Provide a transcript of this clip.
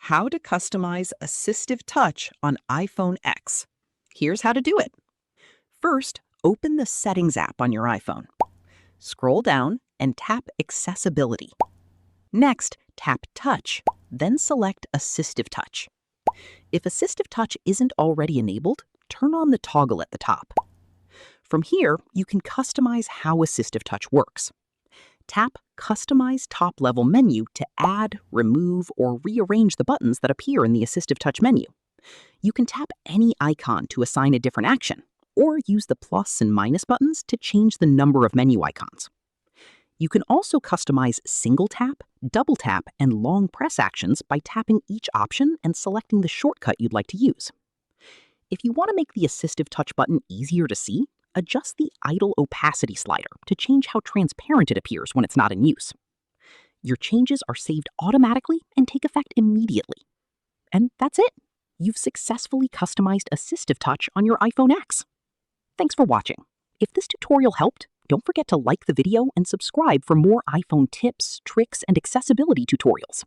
How to customize Assistive Touch on iPhone X. Here's how to do it. First, open the Settings app on your iPhone. Scroll down and tap Accessibility. Next, tap Touch, then select Assistive Touch. If Assistive Touch isn't already enabled, turn on the toggle at the top. From here, you can customize how Assistive Touch works. Tap Customize top-level menu to add, remove, or rearrange the buttons that appear in the Assistive Touch menu. You can tap any icon to assign a different action, or use the plus and minus buttons to change the number of menu icons. You can also customize single tap, double tap, and long press actions by tapping each option and selecting the shortcut you'd like to use. If you want to make the Assistive Touch button easier to see, adjust the idle opacity slider to change how transparent it appears when it's not in use. Your changes are saved automatically and take effect immediately. And that's it. You've successfully customized Assistive Touch on your iPhone X. Thanks for watching. If this tutorial helped, don't forget to like the video and subscribe for more iPhone tips, tricks, and accessibility tutorials.